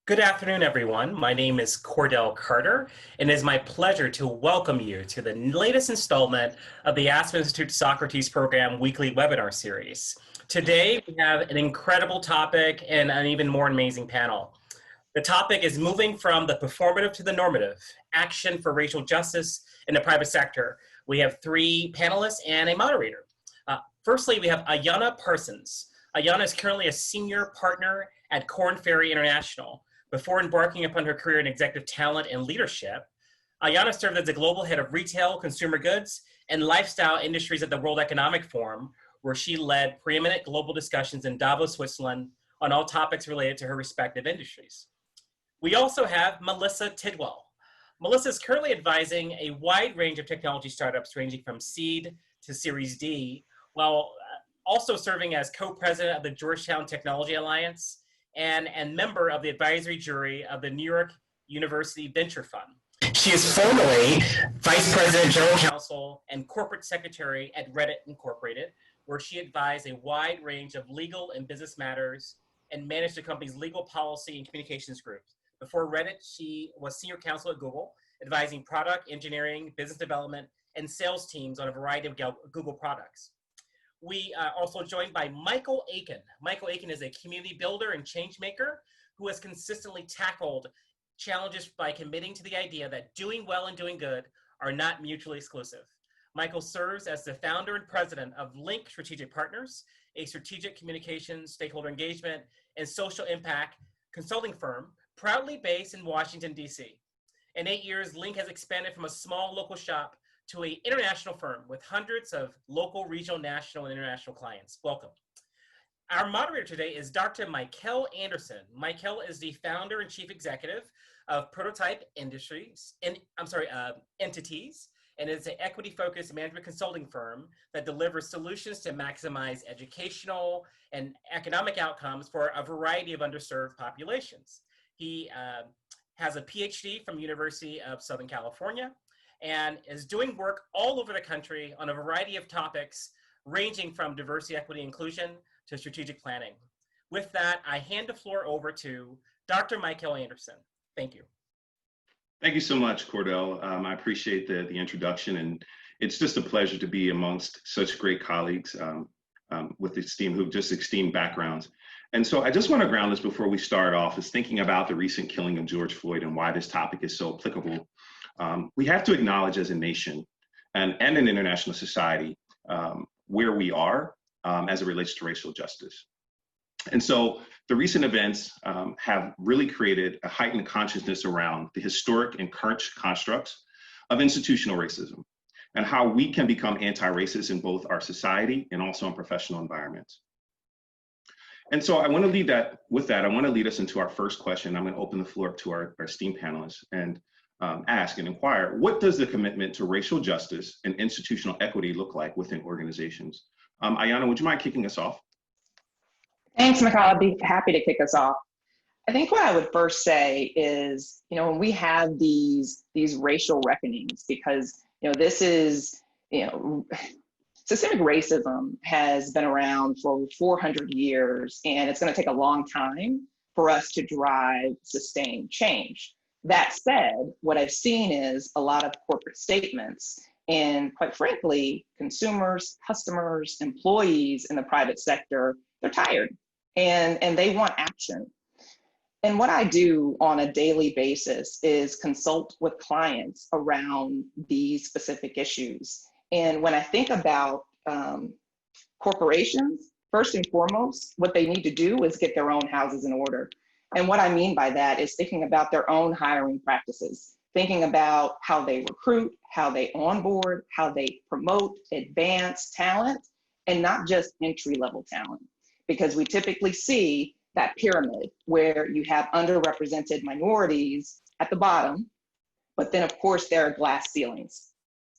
Good afternoon, everyone. My name is Cordell Carter, and it is my pleasure to welcome you to the latest installment of the Aspen Institute Socrates Program weekly webinar series. Today, we have an incredible topic and an even more amazing panel. The topic is moving from the performative to the normative, action for racial justice in the private sector. We have three panelists and a moderator. Firstly, we have Ayanna Parsons. Ayanna is currently a senior partner at Korn Ferry International. Before embarking upon her career in executive talent and leadership, Ayanna served as the global head of retail, consumer goods, and lifestyle industries at the World Economic Forum, where she led preeminent global discussions in Davos, Switzerland, on all topics related to her respective industries. We also have Melissa Tidwell. Melissa is currently advising a wide range of technology startups ranging from seed to Series D, while also serving as co-president of the Georgetown Technology Alliance and member of the advisory jury of the New York University Venture Fund. She is formerly Vice President, General Counsel, and Corporate Secretary at Reddit Incorporated, where she advised a wide range of legal and business matters and managed the company's legal policy and communications group. Before Reddit, she was Senior Counsel at Google, advising product, engineering, business development, and sales teams on a variety of Google products. We are also joined by Michael Aiken. Michael Aiken is a community builder and change maker who has consistently tackled challenges by committing to the idea that doing well and doing good are not mutually exclusive. Michael serves as the founder and president of Link Strategic Partners, a strategic communications, stakeholder engagement, and social impact consulting firm proudly based in Washington, D.C. In 8 years, Link has expanded from a small local shop to an international firm with hundreds of local, regional, national, and international clients. Welcome. Our moderator today is Dr. Michael Anderson. Michael is the founder and chief executive of Prototype Entities, and is an equity-focused management consulting firm that delivers solutions to maximize educational and economic outcomes for a variety of underserved populations. He has a PhD from University of Southern California, and is doing work all over the country on a variety of topics, ranging from diversity, equity, inclusion to strategic planning. With that, I hand the floor over to Dr. Michael Anderson. Thank you. Thank you so much, Cordell. I appreciate the introduction, and it's just a pleasure to be amongst such great colleagues with esteemed backgrounds. And so I just want to ground this before we start off, is thinking about the recent killing of George Floyd and why this topic is so applicable. We have to acknowledge as a nation and an international society where we are as it relates to racial justice. And so the recent events have really created a heightened consciousness around the historic and current constructs of institutional racism and how we can become anti-racist in both our society and also in professional environments. And so I want to lead us into our first question. I'm going to open the floor up to our esteemed panelists and ask and inquire, what does the commitment to racial justice and institutional equity look like within organizations? Ayanna, would you mind kicking us off? Thanks, Michael. I'd be happy to kick us off. I think what I would first say is, when we have these racial reckonings, because, this is, systemic racism has been around for over 400 years, and it's going to take a long time for us to drive sustained change. That said, what I've seen is a lot of corporate statements, and quite frankly, consumers, customers, employees in the private sector, they're tired and they want action. And what I do on a daily basis is consult with clients around these specific issues. And when I think about corporations, first and foremost, what they need to do is get their own houses in order. And what I mean by that is thinking about their own hiring practices, thinking about how they recruit, how they onboard, how they promote, advance talent, and not just entry-level talent. Because we typically see that pyramid where you have underrepresented minorities at the bottom, but then of course there are glass ceilings.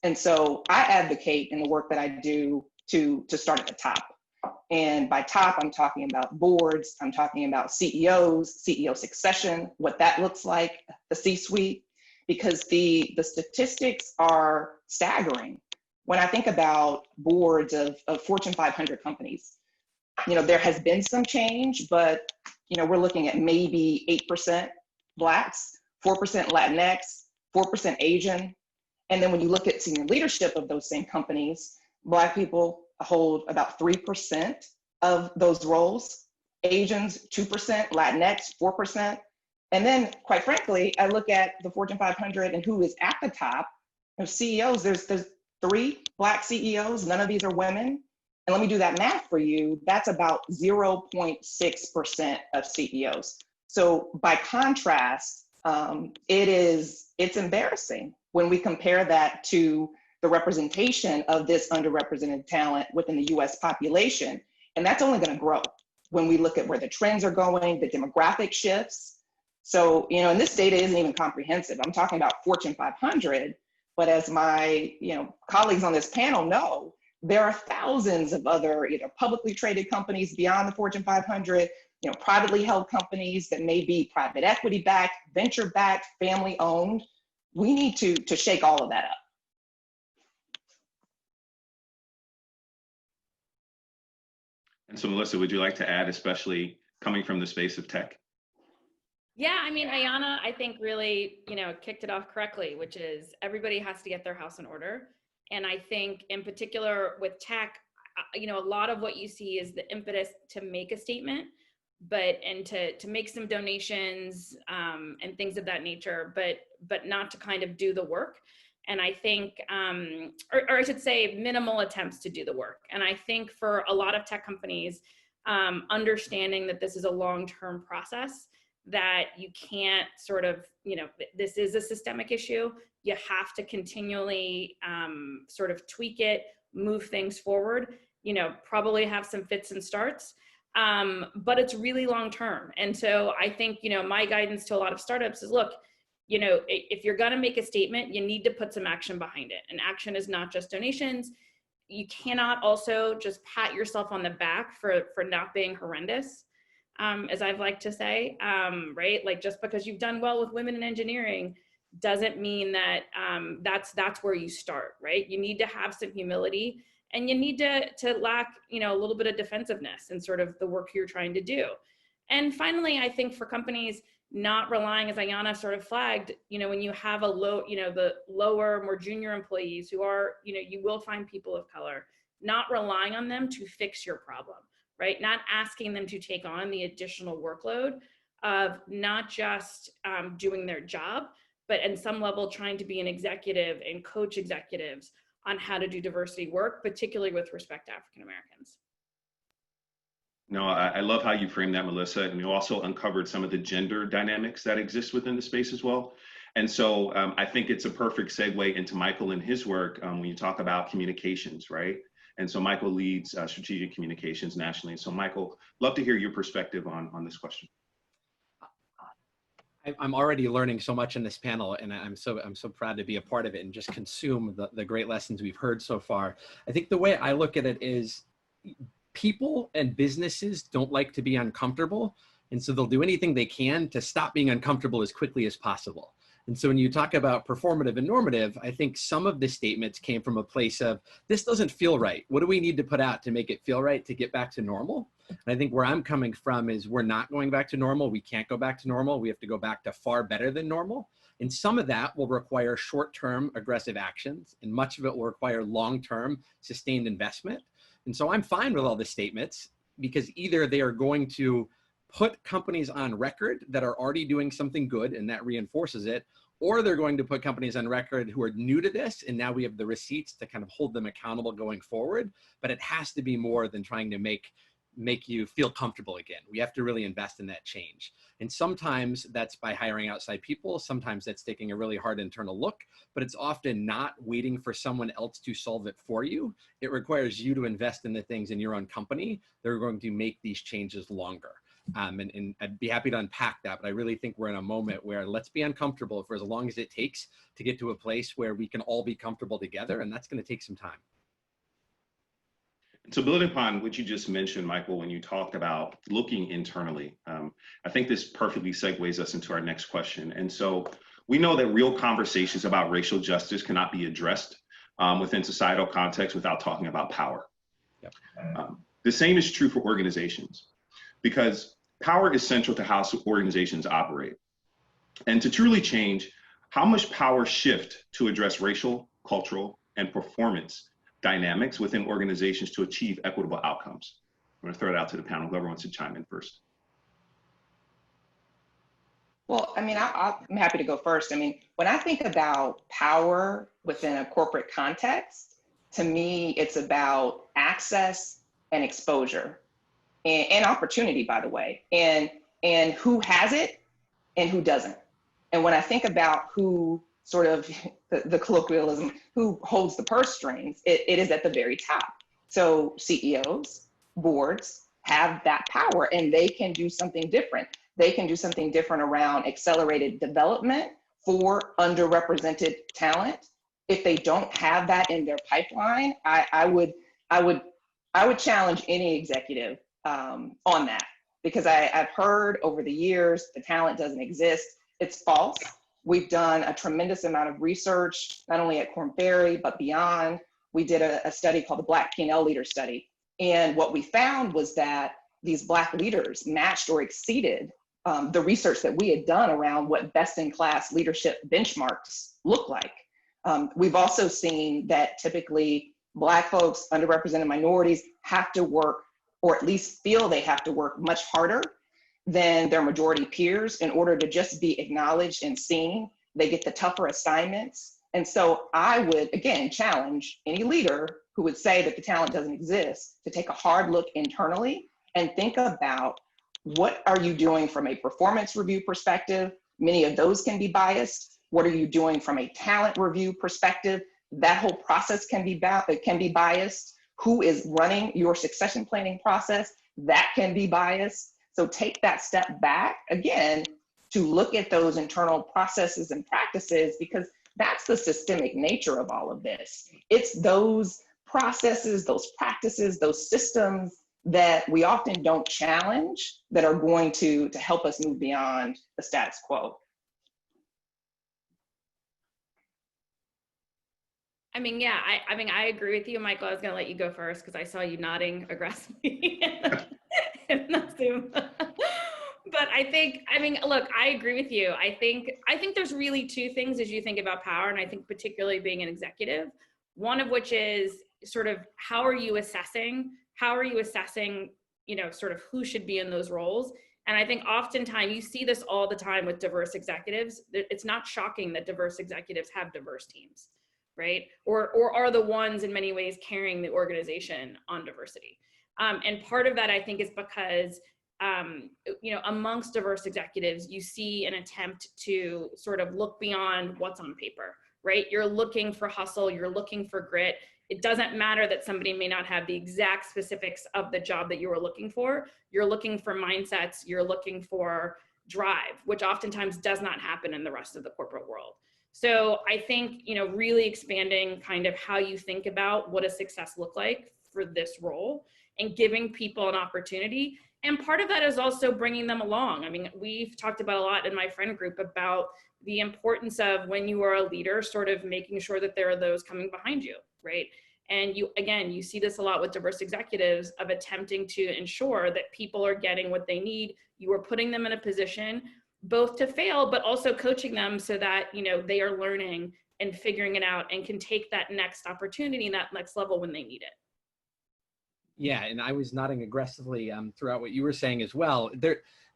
And so I advocate in the work that I do to start at the top. And by top, I'm talking about boards, I'm talking about CEOs, CEO succession, what that looks like, the C-suite, because the statistics are staggering. When I think about boards of Fortune 500 companies, there has been some change, but, we're looking at maybe 8% Blacks, 4% Latinx, 4% Asian. And then when you look at senior leadership of those same companies, Black people hold about 3% of those roles, Asians 2%, Latinx 4%. And then, quite frankly, I look at the Fortune 500 and who is at the top. CEOs, there's 3 Black CEOs, none of these are women. And let me do that math for you. That's about 0.6% of CEOs. So by contrast, it's embarrassing when we compare that to the representation of this underrepresented talent within the US population. And that's only going to grow when we look at where the trends are going, the demographic shifts. So, and this data isn't even comprehensive. I'm talking about Fortune 500, but as my, colleagues on this panel know, there are thousands of other either publicly traded companies beyond the Fortune 500, privately held companies that may be private equity backed, venture backed, family owned. We need to shake all of that up. And so, Melissa, would you like to add, especially coming from the space of tech? Yeah, I mean, Ayanna, I think really, kicked it off correctly, which is everybody has to get their house in order. And I think in particular with tech, a lot of what you see is the impetus to make a statement, and to make some donations and things of that nature, but not to kind of do the work. And I think, or I should say minimal attempts to do the work. And I think for a lot of tech companies, understanding that this is a long-term process, that you can't sort of, this is a systemic issue. You have to continually sort of tweak it, move things forward, probably have some fits and starts, but it's really long-term. And so I think, my guidance to a lot of startups is, look, if you're gonna make a statement, you need to put some action behind it. And action is not just donations. You cannot also just pat yourself on the back for not being horrendous. As I've liked to say, right? Like just because you've done well with women in engineering doesn't mean that that's where you start, right? You need to have some humility, and you need to lack, a little bit of defensive-ness in sort of the work you're trying to do. And finally, I think for companies not relying, as Ayanna sort of flagged, when you have the lower, more junior employees who are, you will find people of color, not relying on them to fix your problem. Right? Not asking them to take on the additional workload of not just doing their job, but at some level trying to be an executive and coach executives on how to do diversity work, particularly with respect to African Americans. No, I love how you framed that, Melissa. And you also uncovered some of the gender dynamics that exist within the space as well. And so I think it's a perfect segue into Michael and his work when you talk about communications, right? And so Michael leads strategic communications nationally. So Michael, love to hear your perspective on this question. I'm already learning so much in this panel, and I'm so proud to be a part of it and just consume the great lessons we've heard so far. I think the way I look at it is people and businesses don't like to be uncomfortable. And so they'll do anything they can to stop being uncomfortable as quickly as possible. And so when you talk about performative and normative, I think some of the statements came from a place of, this doesn't feel right. What do we need to put out to make it feel right to get back to normal? And I think where I'm coming from is we're not going back to normal. We can't go back to normal. We have to go back to far better than normal. And some of that will require short-term aggressive actions, and much of it will require long-term sustained investment. And so I'm fine with all the statements, because either they are going to put companies on record that are already doing something good and that reinforces it, or they're going to put companies on record who are new to this, and now we have the receipts to kind of hold them accountable going forward. But it has to be more than trying to make you feel comfortable again. We have to really invest in that change. And sometimes that's by hiring outside people. Sometimes that's taking a really hard internal look, but it's often not waiting for someone else to solve it for you. It requires you to invest in the things in your own company that are going to make these changes longer. And I'd be happy to unpack that, but I really think we're in a moment where let's be uncomfortable for as long as it takes to get to a place where we can all be comfortable together, and that's going to take some time. So building upon what you just mentioned, Michael, when you talked about looking internally, I think this perfectly segues us into our next question. And so we know that real conversations about racial justice cannot be addressed within societal context without talking about power. Yep. The same is true for organizations, because power is central to how organizations operate. And to truly change, how much power shift to address racial, cultural, and performance dynamics within organizations to achieve equitable outcomes? I'm going to throw it out to the panel. Whoever wants to chime in first. Well, I mean, I'm happy to go first. I mean, when I think about power within a corporate context, to me, it's about access and exposure and opportunity, by the way, and who has it and who doesn't. And when I think about who sort of the colloquialism, who holds the purse strings, it is at the very top. So CEOs, boards have that power, and they can do something different. They can do something different around accelerated development for underrepresented talent. If they don't have that in their pipeline, I would challenge any executive on that, because I've heard over the years the talent doesn't exist. It's false. We've done a tremendous amount of research, not only at Korn Ferry, but beyond. We did a study called the Black P&L Leader Study. And what we found was that these Black leaders matched or exceeded the research that we had done around what best-in-class leadership benchmarks look like. We've also seen that typically Black folks, underrepresented minorities have to work, or at least feel they have to work much harder than their majority peers in order to just be acknowledged and seen. They get the tougher assignments. And so I would, again, challenge any leader who would say that the talent doesn't exist to take a hard look internally and think about, what are you doing from a performance review perspective? Many of those can be biased. What are you doing from a talent review perspective? That whole process can be biased. Who is running your succession planning process? That can be biased. So take that step back, again, to look at those internal processes and practices, because that's the systemic nature of all of this. It's those processes, those practices, those systems that we often don't challenge that are going to help us move beyond the status quo. I mean, yeah, I agree with you, Michael. I was going to let you go first because I saw you nodding aggressively in the Zoom. But look, I agree with you. I think there's really two things as you think about power, and I think particularly being an executive, one of which is sort of how are you assessing, sort of who should be in those roles. And I think oftentimes you see this all the time with diverse executives. It's not shocking that diverse executives have diverse teams, right? Or are the ones in many ways carrying the organization on diversity. And part of that, I think, is because, amongst diverse executives, you see an attempt to sort of look beyond what's on paper, right? You're looking for hustle, you're looking for grit. It doesn't matter that somebody may not have the exact specifics of the job that you were looking for. You're looking for mindsets, you're looking for drive, which oftentimes does not happen in the rest of the corporate world. So I think, really expanding kind of how you think about what does success look like for this role and giving people an opportunity. And part of that is also bringing them along. I mean, we've talked about a lot in my friend group about the importance of, when you are a leader, sort of making sure that there are those coming behind you, right? And you see this a lot with diverse executives of attempting to ensure that people are getting what they need. You are putting them in a position both to fail, but also coaching them so that, they are learning and figuring it out and can take that next opportunity and that next level when they need it. Yeah, and I was nodding aggressively throughout what you were saying as well.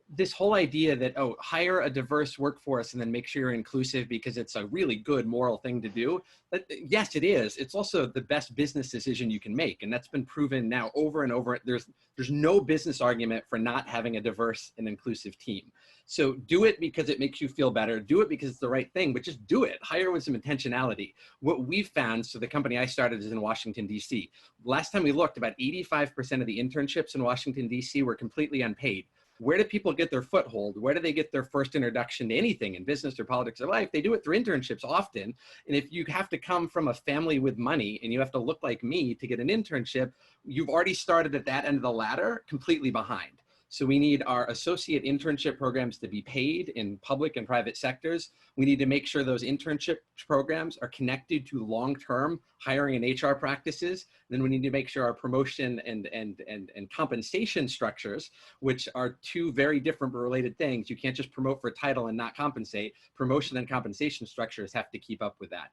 This whole idea that, hire a diverse workforce and then make sure you're inclusive because it's a really good moral thing to do. But yes, it is. It's also the best business decision you can make. And that's been proven now over and over. There's no business argument for not having a diverse and inclusive team. So do it because it makes you feel better. Do it because it's the right thing, but just do it. Hire with some intentionality. What we've found, so the company I started is in Washington, D.C. Last time we looked, about 85% of the internships in Washington, D.C. were completely unpaid. Where do people get their foothold? Where do they get their first introduction to anything in business or politics or life? They do it through internships often. And if you have to come from a family with money and you have to look like me to get an internship, you've already started at that end of the ladder completely behind. So we need our associate internship programs to be paid in public and private sectors. We need to make sure those internship programs are connected to long-term hiring and HR practices. Then we need to make sure our promotion and compensation structures, which are two very different but related things. You can't just promote for a title and not compensate. Promotion and compensation structures have to keep up with that.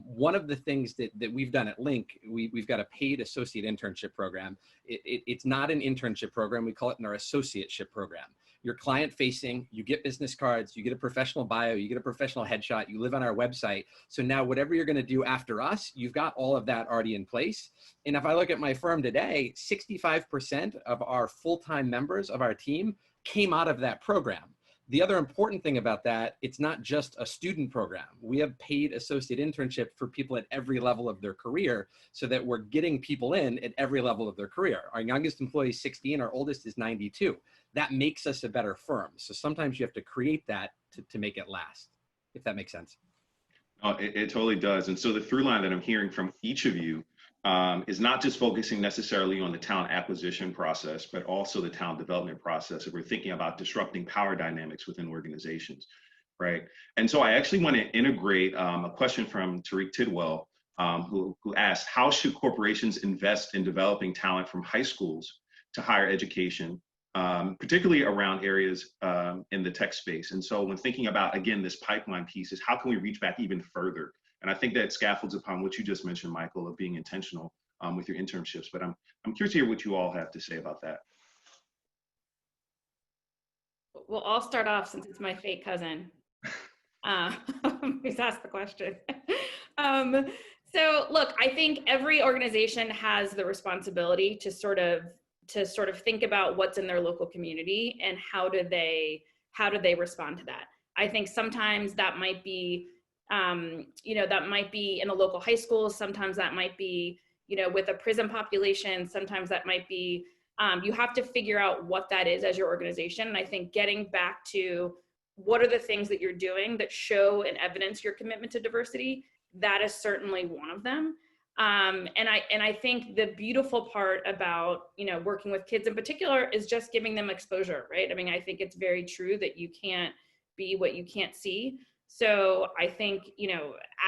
One of the things that we've done at Link, we've got a paid associate internship program. It's not an internship program. We call it our associateship program. You're client facing, you get business cards, you get a professional bio, you get a professional headshot, you live on our website. So now whatever you're going to do after us, you've got all of that already in place. And if I look at my firm today, 65% of our full-time members of our team came out of that program. The other important thing about that, it's not just a student program. We have paid associate internship for people at every level of their career so that we're getting people in at every level of their career. Our youngest employee is 16, our oldest is 92. That makes us a better firm. So sometimes you have to create that to make it last, if that makes sense. Oh, it totally does. And so the through line that I'm hearing from each of you is not just focusing necessarily on the talent acquisition process, but also the talent development process. If we're thinking about disrupting power dynamics within organizations, right? And so I actually want to integrate a question from Tariq Tidwell, who asked, how should corporations invest in developing talent from high schools to higher education, particularly around areas in the tech space? And so when thinking about, again, this pipeline piece is how can we reach back even further? And I think that scaffolds upon what you just mentioned, Michael, of being intentional with your internships. But I'm curious to hear what you all have to say about that. Well, I'll start off since it's my fake cousin. Who's asked the question. So look, I think every organization has the responsibility to sort of think about what's in their local community and how do they respond to that. I think sometimes that might be that might be in the local high schools. Sometimes that might be, with a prison population. Sometimes that might be, you have to figure out what that is as your organization. And I think getting back to what are the things that you're doing that show and evidence your commitment to diversity, that is certainly one of them. And I think the beautiful part about, working with kids in particular is just giving them exposure, right? I mean, I think it's very true that you can't be what you can't see. So I think,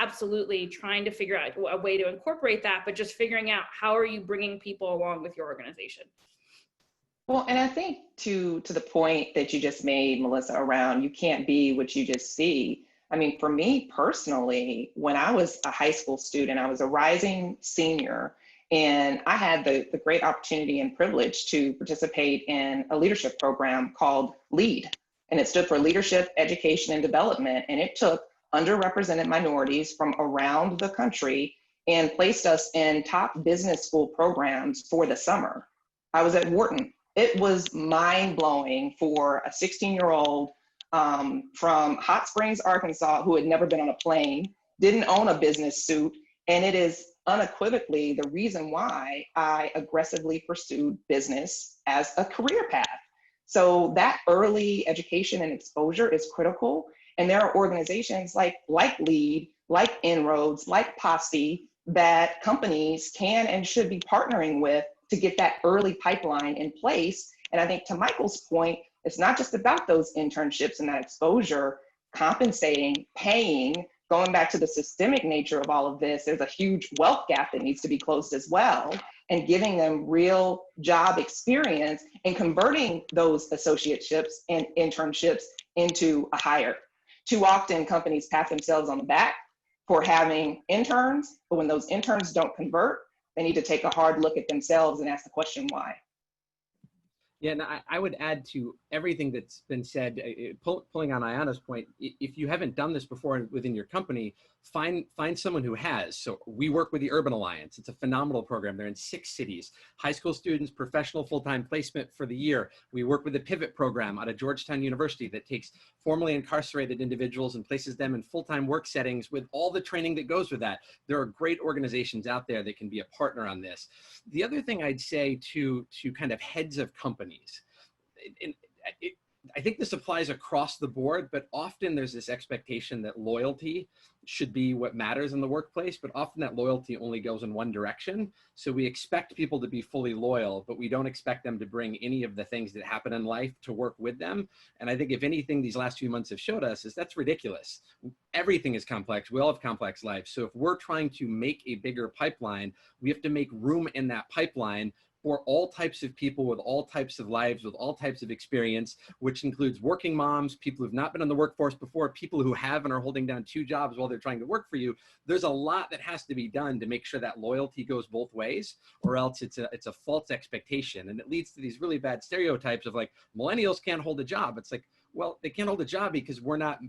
absolutely trying to figure out a way to incorporate that, but just figuring out how are you bringing people along with your organization. Well, and I think to the point that you just made, Melissa, around you can't be what you just see. I mean, for me personally, when I was a high school student, I was a rising senior, and I had the great opportunity and privilege to participate in a leadership program called LEAD. And it stood for Leadership, Education, and Development. And it took underrepresented minorities from around the country and placed us in top business school programs for the summer. I was at Wharton. It was mind-blowing for a 16-year-old from Hot Springs, Arkansas, who had never been on a plane, didn't own a business suit, and it is unequivocally the reason why I aggressively pursued business as a career path. So that early education and exposure is critical. And there are organizations like LEAD, like Inroads, like Posse, that companies can and should be partnering with to get that early pipeline in place. And I think to Michael's point, it's not just about those internships and that exposure, compensating, paying, going back to the systemic nature of all of this, there's a huge wealth gap that needs to be closed as well, and giving them real job experience and converting those associateships and internships into a hire. Too often companies pat themselves on the back for having interns, but when those interns don't convert, they need to take a hard look at themselves and ask the question why. Yeah, and I would add to everything that's been said, pulling on Ayana's point, if you haven't done this before within your company, find someone who has. So we work with the Urban Alliance. It's a phenomenal program. They're in 6 cities. High school students, professional full-time placement for the year. We work with the Pivot program out of Georgetown University that takes formerly incarcerated individuals and places them in full-time work settings with all the training that goes with that. There are great organizations out there that can be a partner on this. The other thing I'd say to kind of heads of companies, I think this applies across the board, but often there's this expectation that loyalty should be what matters in the workplace, but often that loyalty only goes in one direction. So we expect people to be fully loyal, but we don't expect them to bring any of the things that happen in life to work with them. And I think if anything these last few months have showed us is that's ridiculous. Everything is complex. We all have complex lives. So if we're trying to make a bigger pipeline, we have to make room in that pipeline for all types of people with all types of lives, with all types of experience, which includes working moms, people who've not been in the workforce before, people who have and are holding down 2 jobs while they're trying to work for you. There's a lot that has to be done to make sure that loyalty goes both ways, or else it's a false expectation. And it leads to these really bad stereotypes of like, millennials can't hold a job. It's like, well, they can't hold a job because we're not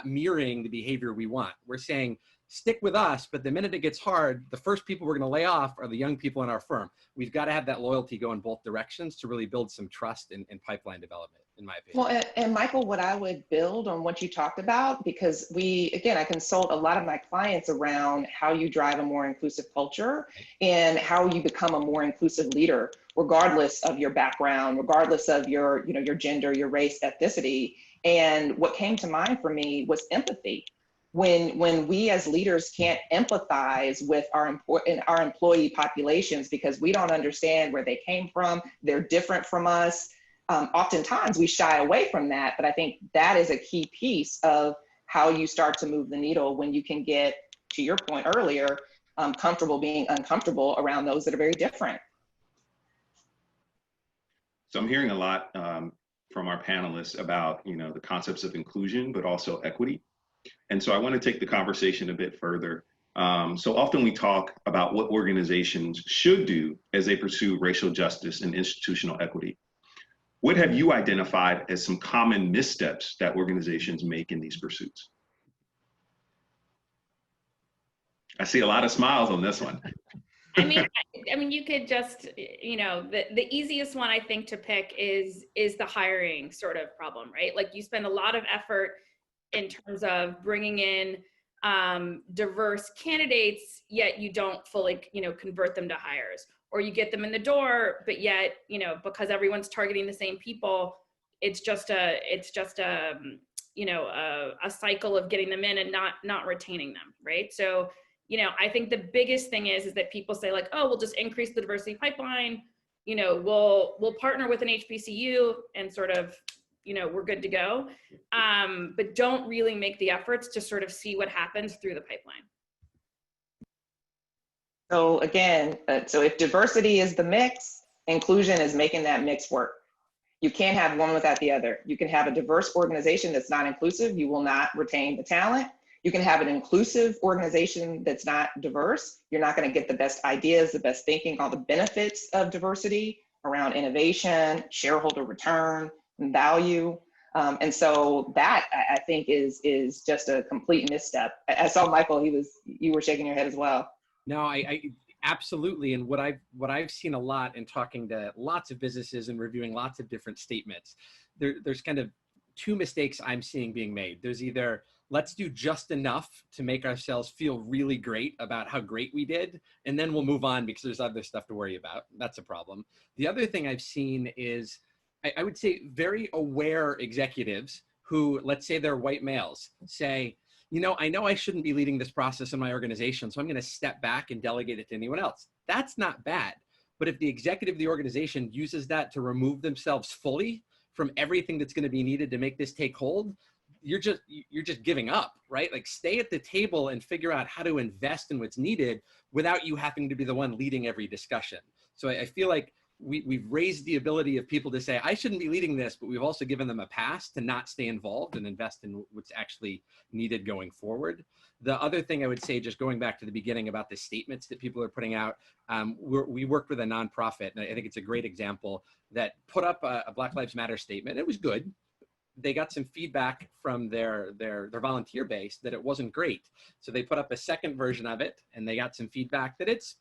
mirroring the behavior we want. We're saying, stick with us, but the minute it gets hard, the first people we're going to lay off are the young people in our firm. We've got to have that loyalty go in both directions to really build some trust in pipeline development, in my opinion. Well, and Michael, what I would build on what you talked about, because I consult a lot of my clients around how you drive a more inclusive culture and how you become a more inclusive leader, regardless of your background, regardless of your gender, your race, ethnicity. And what came to mind for me was empathy. When we as leaders can't empathize with our employee populations because we don't understand where they came from, they're different from us. Oftentimes we shy away from that, but I think that is a key piece of how you start to move the needle when you can get, to your point earlier, comfortable being uncomfortable around those that are very different. So I'm hearing a lot from our panelists about, the concepts of inclusion, but also equity. And so I want to take the conversation a bit further. So often we talk about what organizations should do as they pursue racial justice and institutional equity. What have you identified as some common missteps that organizations make in these pursuits? I see a lot of smiles on this one. I mean, you could just, the easiest one I think to pick is the hiring sort of problem, right? Like you spend a lot of effort in terms of bringing in diverse candidates, yet you don't fully, convert them to hires, or you get them in the door, but yet, because everyone's targeting the same people, it's just a cycle of getting them in and not retaining them, right? So, I think the biggest thing is that people say like, oh, we'll just increase the diversity pipeline, we'll partner with an HBCU and sort of, we're good to go, but don't really make the efforts to sort of see what happens through the pipeline. So again, so if diversity is the mix, inclusion is making that mix work. You can't have one without the other. You can have a diverse organization that's not inclusive, you will not retain the talent. You can have an inclusive organization that's not diverse, you're not going to get the best ideas, the best thinking, all the benefits of diversity around innovation, shareholder return, and value. And so that I think is just a complete misstep. I saw Michael, you were shaking your head as well. No, I absolutely. And what I've seen a lot in talking to lots of businesses and reviewing lots of different statements, there's kind of 2 mistakes I'm seeing being made. There's either let's do just enough to make ourselves feel really great about how great we did, and then we'll move on because there's other stuff to worry about. That's a problem. The other thing I've seen is, I would say, very aware executives who, let's say they're white males, say, I know I shouldn't be leading this process in my organization, so I'm going to step back and delegate it to anyone else. That's not bad. But if the executive of the organization uses that to remove themselves fully from everything that's going to be needed to make this take hold, you're just giving up, right? Like, stay at the table and figure out how to invest in what's needed without you having to be the one leading every discussion. So I feel like we've raised the ability of people to say, I shouldn't be leading this, but we've also given them a pass to not stay involved and invest in what's actually needed going forward. The other thing I would say, just going back to the beginning about the statements that people are putting out, we worked with a nonprofit, and I think it's a great example, that put up a Black Lives Matter statement. It was good. They got some feedback from their volunteer base that it wasn't great. So they put up a second version of it, and they got some feedback that it's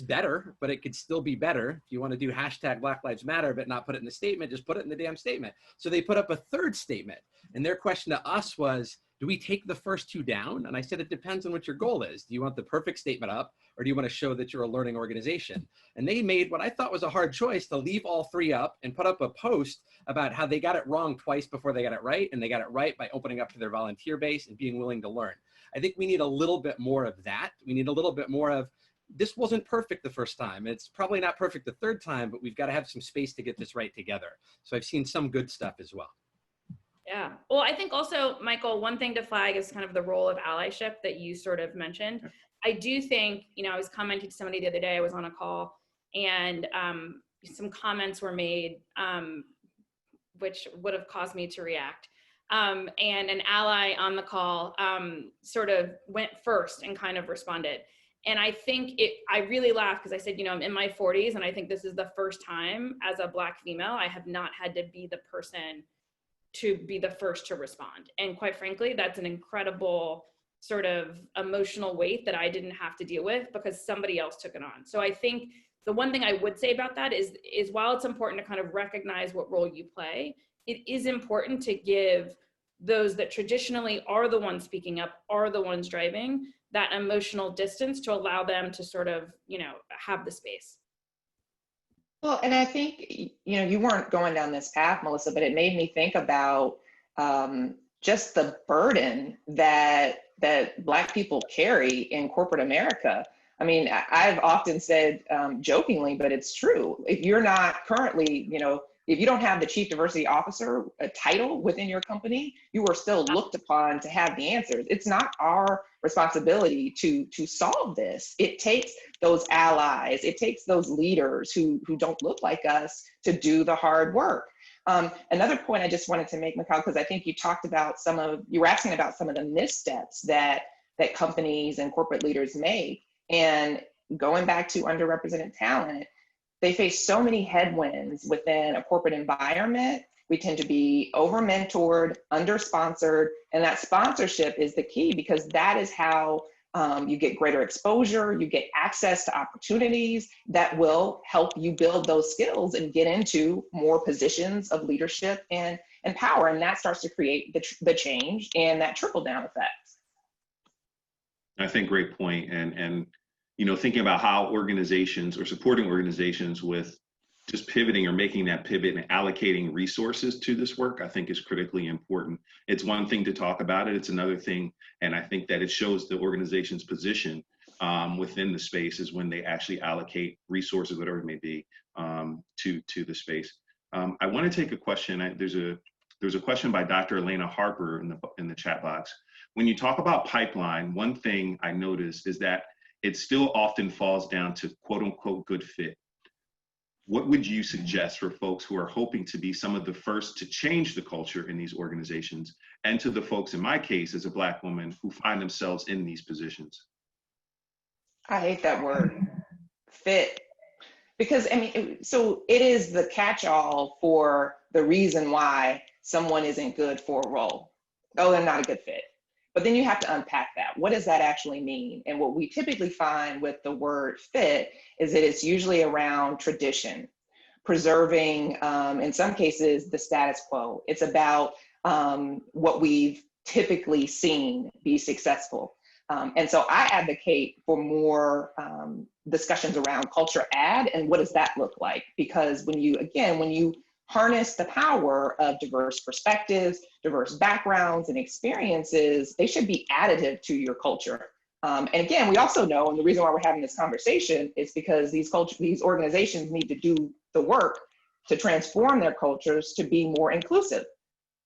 better, but it could still be better. If you want to do hashtag Black Lives Matter, but not put it in the statement, just put it in the damn statement. So they put up a third statement. And their question to us was, do we take the first two down? And I said, it depends on what your goal is. Do you want the perfect statement up, or do you want to show that you're a learning organization? And they made what I thought was a hard choice to leave all three up and put up a post about how they got it wrong twice before they got it right. And they got it right by opening up to their volunteer base and being willing to learn. I think we need a little bit more of that. We need a little bit more of, this wasn't perfect the first time. It's probably not perfect the third time, but we've got to have some space to get this right together. So I've seen some good stuff as well. Yeah. Well, I think also, Michael, one thing to flag is kind of the role of allyship that you sort of mentioned. I do think, you know, I was commenting to somebody the other day, I was on a call, and some comments were made, which would have caused me to react. And an ally on the call sort of went first and kind of responded. And I think I really laughed because I said, you know, I'm in my 40s, and I think this is the first time as a Black female, I have not had to be the person to be the first to respond. And quite frankly, that's an incredible sort of emotional weight that I didn't have to deal with because somebody else took it on. So I think the one thing I would say about that is while it's important to kind of recognize what role you play, it is important to give those that traditionally are the ones speaking up, are the ones driving, that emotional distance to allow them to sort of, you know, have the space. Well, and I think, you know, you weren't going down this path, Melissa, but it made me think about just the burden that Black people carry in corporate America. I mean, I've often said jokingly, but it's true. If you're not currently, you know, if you don't have the chief diversity officer title within your company, you are still looked upon to have the answers. It's not our responsibility to solve this. It takes those allies, it takes those leaders who don't look like us to do the hard work. Another point I just wanted to make, Mikhail, because I think you talked about you were asking about some of the missteps that companies and corporate leaders make. And going back to underrepresented talent, they face so many headwinds within a corporate environment. We tend to be over-mentored, under-sponsored, and that sponsorship is the key because that is how you get greater exposure, you get access to opportunities that will help you build those skills and get into more positions of leadership and power. And that starts to create the change and that trickle-down effect. I think great point. And you know, thinking about how organizations or supporting organizations with just pivoting or making that pivot and allocating resources to this work, I think is critically important. It's one thing to talk about it, it's another thing. And I think that it shows the organization's position within the space is when they actually allocate resources, whatever it may be, to the space. I want to take a question. There's a question by Dr. Elena Harper in the chat box. When you talk about pipeline, one thing I noticed is that it still often falls down to quote unquote good fit. What would you suggest for folks who are hoping to be some of the first to change the culture in these organizations, and to the folks in my case as a Black woman who find themselves in these positions? I hate that word, fit. Because I mean, so it is the catch-all for the reason why someone isn't good for a role. Oh, they're not a good fit. But then you have to unpack that. What does that actually mean? And what we typically find with the word fit is that it's usually around tradition, preserving, in some cases, the status quo. It's about what we've typically seen be successful. And so I advocate for more discussions around culture add and what does that look like? Because when you harness the power of diverse perspectives, diverse backgrounds and experiences, they should be additive to your culture. And again, we also know, and the reason why we're having this conversation is because these organizations need to do the work to transform their cultures to be more inclusive.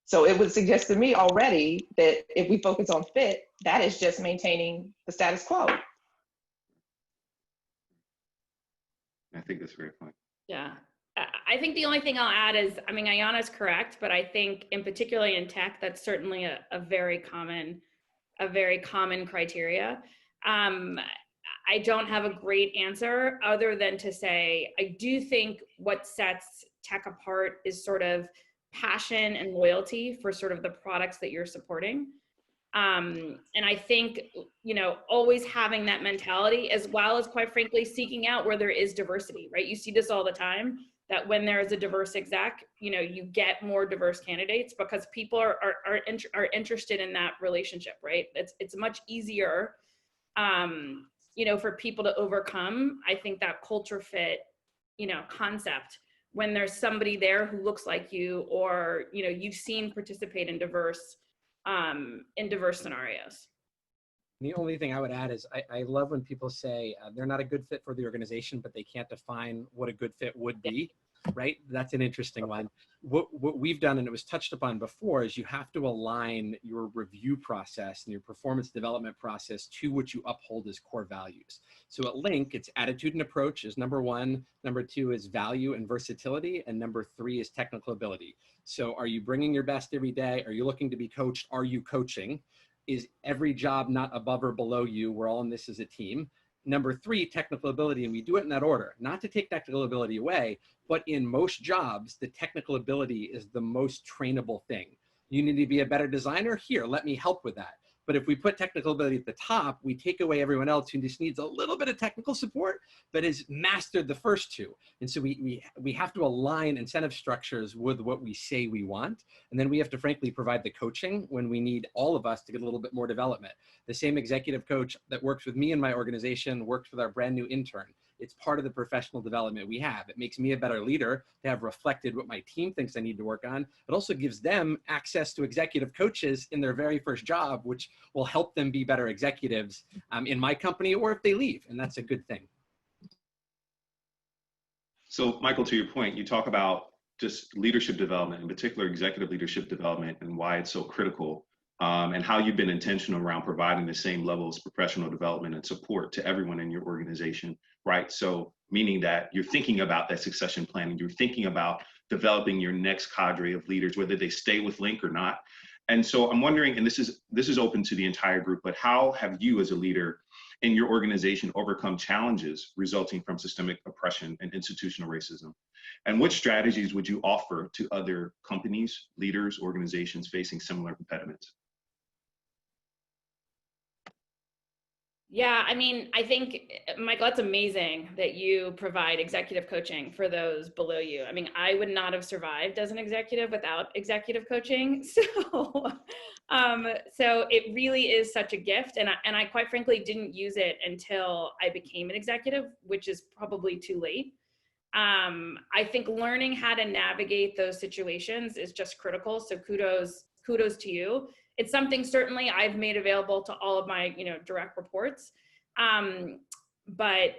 So it would suggest to me already that if we focus on fit, that is just maintaining the status quo. I think that's a great point. Yeah. I think the only thing I'll add is, I mean, Ayana's correct, but I think in particularly in tech, that's certainly a very common criteria. I don't have a great answer other than to say, I do think what sets tech apart is sort of passion and loyalty for sort of the products that you're supporting. And I think, you know, always having that mentality, as well as quite frankly, seeking out where there is diversity, right? You see this all the time. that when there is a diverse exec, you get more diverse candidates because people are interested in that relationship, right? It's much easier, for people to overcome, I think, that culture fit, concept when there's somebody there who looks like you, or, you've seen participate in diverse scenarios. The only thing I would add is I love when people say they're not a good fit for the organization, but they can't define what a good fit would be, right? That's an interesting one. What we've done, and it was touched upon before, is you have to align your review process and your performance development process to what you uphold as core values. So at Link, it's attitude and approach is number one. Number two is value and versatility. And number three is technical ability. So are you bringing your best every day? Are you looking to be coached? Are you coaching? Is every job not above or below you? We're all in this as a team. Number three, technical ability, and we do it in that order, not to take technical ability away, but in most jobs, the technical ability is the most trainable thing. You need to be a better designer? Here, let me help with that. But if we put technical ability at the top, we take away everyone else who just needs a little bit of technical support, but has mastered the first two. And so we have to align incentive structures with what we say we want. And then we have to, frankly, provide the coaching when we need all of us to get a little bit more development. The same executive coach that works with me in my organization works with our brand new intern. It's part of the professional development we have. It makes me a better leader to have reflected what my team thinks I need to work on. It also gives them access to executive coaches in their very first job, which will help them be better executives in my company or if they leave. And that's a good thing. So Michael, to your point, you talk about just leadership development, in particular executive leadership development, and why it's so critical, and how you've been intentional around providing the same levels of professional development and support to everyone in your organization, right? So meaning that you're thinking about that succession planning, you're thinking about developing your next cadre of leaders, whether they stay with Link or not. And so I'm wondering, and this is open to the entire group, but how have you as a leader in your organization overcome challenges resulting from systemic oppression and institutional racism? And what strategies would you offer to other companies, leaders, organizations facing similar impediments? Yeah, I mean, I think, Michael, that's amazing that you provide executive coaching for those below you. I mean, I would not have survived as an executive without executive coaching. So, so it really is such a gift. And I quite frankly didn't use it until I became an executive, which is probably too late. I think learning how to navigate those situations is just critical. So kudos to you. It's something certainly I've made available to all of my, direct reports. But,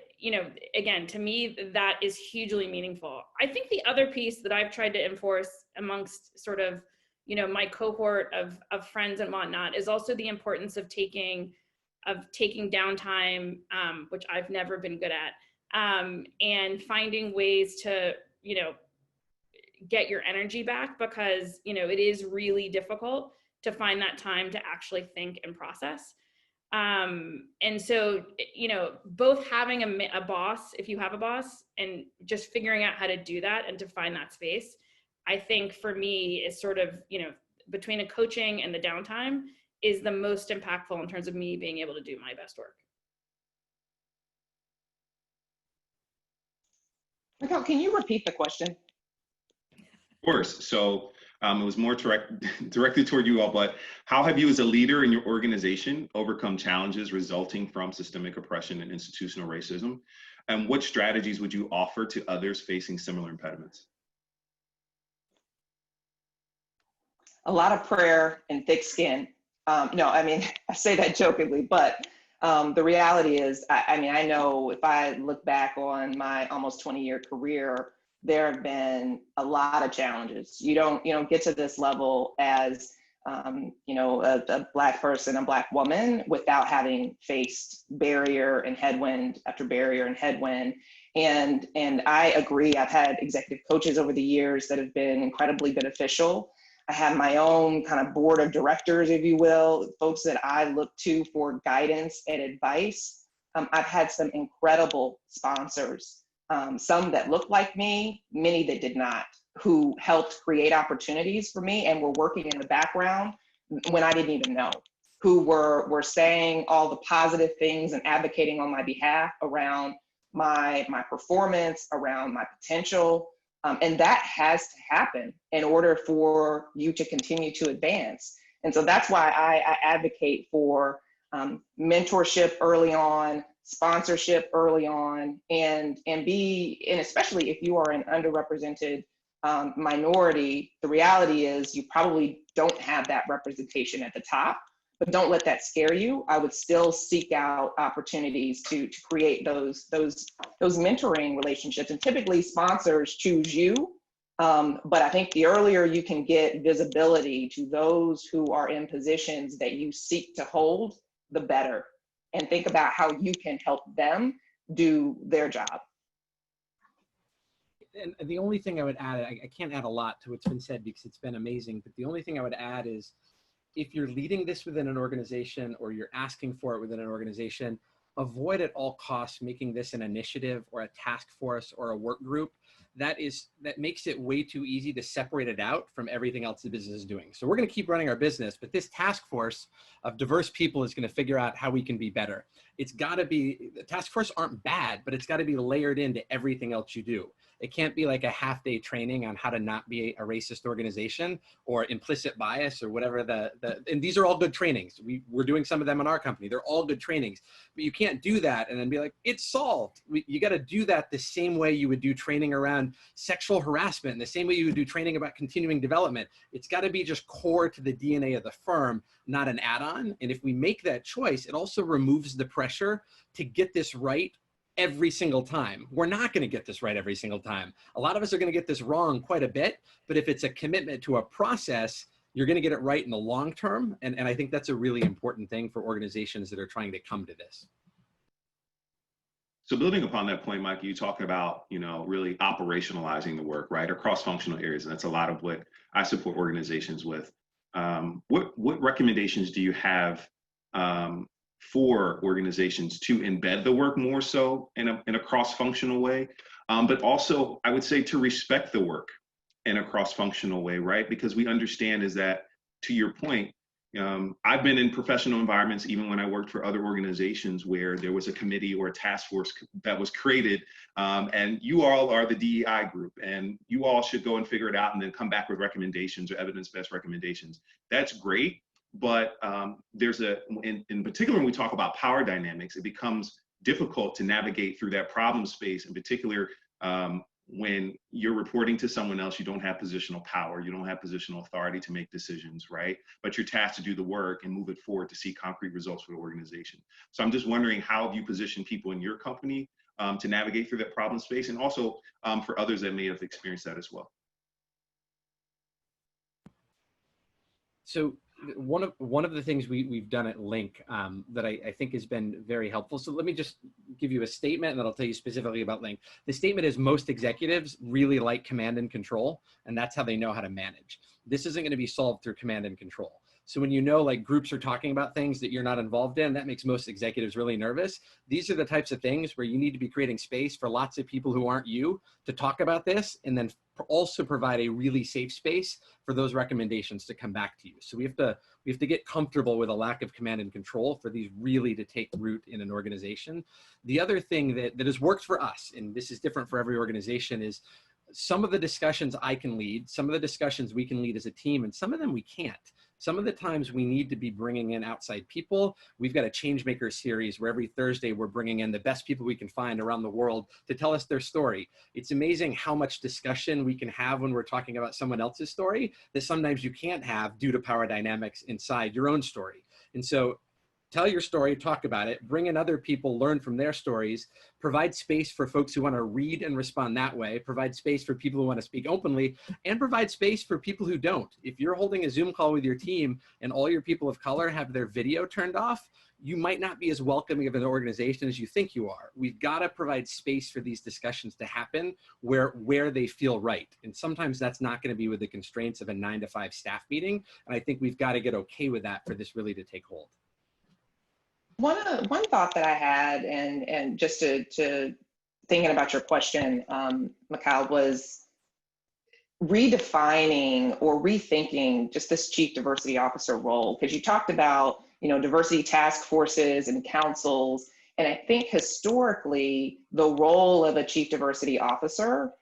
again, to me, that is hugely meaningful. I think the other piece that I've tried to enforce amongst sort of, my cohort of friends and whatnot is also the importance of taking downtime, which I've never been good at, and finding ways to, get your energy back, because, it is really difficult to find that time to actually think and process. And so, both having a boss, if you have a boss, and just figuring out how to do that and to find that space, I think for me is sort of, between the coaching and the downtime is the most impactful in terms of me being able to do my best work. Michael, can you repeat the question? Of course. So it was more directed toward you all, but how have you as a leader in your organization overcome challenges resulting from systemic oppression and institutional racism? And what strategies would you offer to others facing similar impediments? A lot of prayer and thick skin. No, I mean, I say that jokingly, but the reality is, I know if I look back on my almost 20-year career, there have been a lot of challenges. You don't get to this level as a Black person, a Black woman, without having faced barrier and headwind after barrier and headwind. And I agree. I've had executive coaches over the years that have been incredibly beneficial. I have my own kind of board of directors, if you will, folks that I look to for guidance and advice. I've had some incredible sponsors, some that looked like me, many that did not, who helped create opportunities for me and were working in the background when I didn't even know, who were saying all the positive things and advocating on my behalf around my performance, around my potential. And that has to happen in order for you to continue to advance. And so that's why I advocate for mentorship early on, sponsorship early on, and especially if you are an underrepresented minority, the reality is you probably don't have that representation at the top, but don't let that scare you. I would still seek out opportunities to create those mentoring relationships. And typically sponsors choose you. But I think the earlier you can get visibility to those who are in positions that you seek to hold, the better. And think about how you can help them do their job. And the only thing I would add, I can't add a lot to what's been said because it's been amazing, but the only thing I would add is if you're leading this within an organization or you're asking for it within an organization, avoid at all costs making this an initiative or a task force or a work group. That makes it way too easy to separate it out from everything else the business is doing. So we're going to keep running our business, but this task force of diverse people is going to figure out how we can be better. It's got to be, the task force aren't bad, but it's got to be layered into everything else you do. It can't be like a half-day training on how to not be a racist organization or implicit bias or whatever and these are all good trainings. We're doing some of them in our company. They're all good trainings, but you can't do that and then be like, it's solved. You got to do that the same way you would do training around sexual harassment, and the same way you would do training about continuing development. It's got to be just core to the DNA of the firm, not an add-on. And if we make that choice, it also removes the pressure to get this right every single time. We're not going to get this right every single time. A lot of us are going to get this wrong quite a bit, but if it's a commitment to a process, you're going to get it right in the long term. And I think that's a really important thing for organizations that are trying to come to this. So building upon that point, Mike, you talk about, really operationalizing the work, right, or cross-functional areas. And that's a lot of what I support organizations with. What recommendations do you have for organizations to embed the work more so in a cross-functional way, but also I would say to respect the work in a cross-functional way, right? Because we understand is that, to your point, I've been in professional environments, even when I worked for other organizations, where there was a committee or a task force that was created, and you all are the DEI group, and you all should go and figure it out and then come back with recommendations or evidence-based recommendations. That's great. But in particular, when we talk about power dynamics, it becomes difficult to navigate through that problem space. In particular, when you're reporting to someone else, you don't have positional power, you don't have positional authority to make decisions, right? But you're tasked to do the work and move it forward to see concrete results for the organization. So I'm just wondering, how have you positioned people in your company to navigate through that problem space, and also for others that may have experienced that as well? So one of the things we've done at Link that I think has been very helpful. So let me just give you a statement, and then I'll tell you specifically about Link. The statement is most executives really like command and control, and that's how they know how to manage. This isn't going to be solved through command and control. So when like groups are talking about things that you're not involved in, that makes most executives really nervous. These are the types of things where you need to be creating space for lots of people who aren't you to talk about this, and then also provide a really safe space for those recommendations to come back to you. So we have to get comfortable with a lack of command and control for these really to take root in an organization. The other thing that has worked for us, and this is different for every organization, is some of the discussions I can lead, some of the discussions we can lead as a team, and some of them we can't. Some of the times we need to be bringing in outside people. We've got a Changemaker series where every Thursday we're bringing in the best people we can find around the world to tell us their story. It's amazing how much discussion we can have when we're talking about someone else's story that sometimes you can't have due to power dynamics inside your own story. And so tell your story, talk about it, bring in other people, learn from their stories, provide space for folks who want to read and respond that way, provide space for people who want to speak openly, and provide space for people who don't. If you're holding a Zoom call with your team and all your people of color have their video turned off, you might not be as welcoming of an organization as you think you are. We've got to provide space for these discussions to happen where they feel right. And sometimes that's not going to be with the constraints of a 9-to-5 staff meeting. And I think we've got to get okay with that for this really to take hold. One thought that I had, and just to thinking about your question, Mikhail, was redefining or rethinking just this chief diversity officer role, because you talked about diversity task forces and councils, and I think historically the role of a chief diversity officer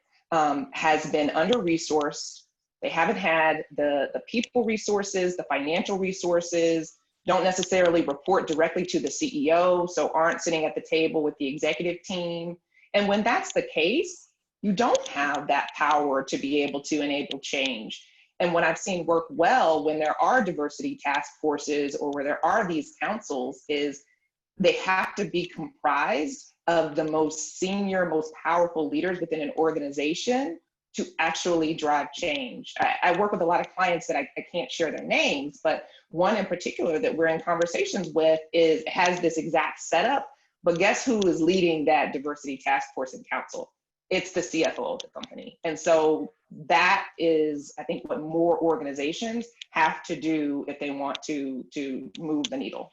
has been under-resourced. They haven't had the people resources, the financial resources, don't necessarily report directly to the CEO, so aren't sitting at the table with the executive team. And when that's the case, you don't have that power to be able to enable change. And what I've seen work well when there are diversity task forces or where there are these councils is they have to be comprised of the most senior, most powerful leaders within an organization to actually drive change. I work with a lot of clients that I can't share their names, but one in particular that we're in conversations with has this exact setup, but guess who is leading that diversity task force and council? It's the CFO of the company. And so that is, I think, what more organizations have to do if they want to move the needle.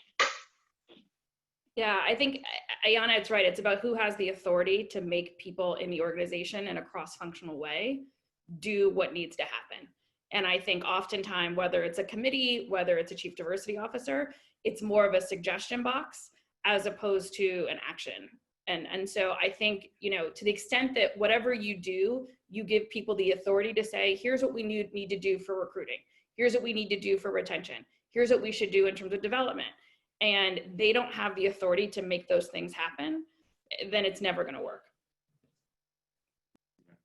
Yeah, I think, Ayana, it's right. It's about who has the authority to make people in the organization in a cross-functional way do what needs to happen. And I think oftentimes, whether it's a committee, whether it's a chief diversity officer, it's more of a suggestion box as opposed to an action. And so I think, to the extent that whatever you do, you give people the authority to say, here's what we need to do for recruiting. Here's what we need to do for retention. Here's what we should do in terms of development. And they don't have the authority to make those things happen, then it's never going to work.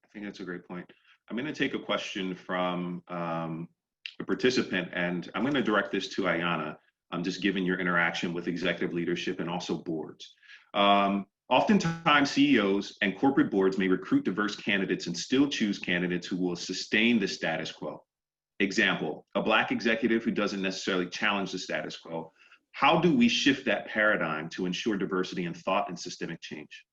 I think that's a great point. I'm going to take a question from a participant, and I'm going to direct this to Ayana. I'm just given your interaction with executive leadership and also boards. Oftentimes, CEOs and corporate boards may recruit diverse candidates and still choose candidates who will sustain the status quo. Example, a Black executive who doesn't necessarily challenge the status quo. How do we shift that paradigm to ensure diversity in thought and systemic change?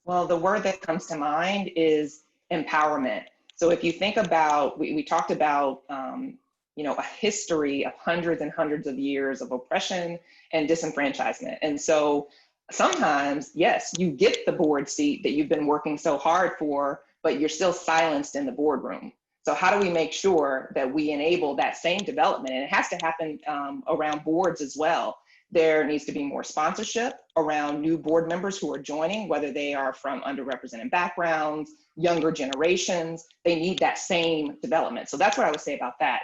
Well, the word that comes to mind is empowerment. So if you think about, we talked about, a history of hundreds and hundreds of years of oppression and disenfranchisement. And so sometimes, yes, you get the board seat that you've been working so hard for, but you're still silenced in the boardroom. So how do we make sure that we enable that same development? And it has to happen around boards as well. There needs to be more sponsorship around new board members who are joining, whether they are from underrepresented backgrounds, younger generations. They need that same development. So that's what I would say about that.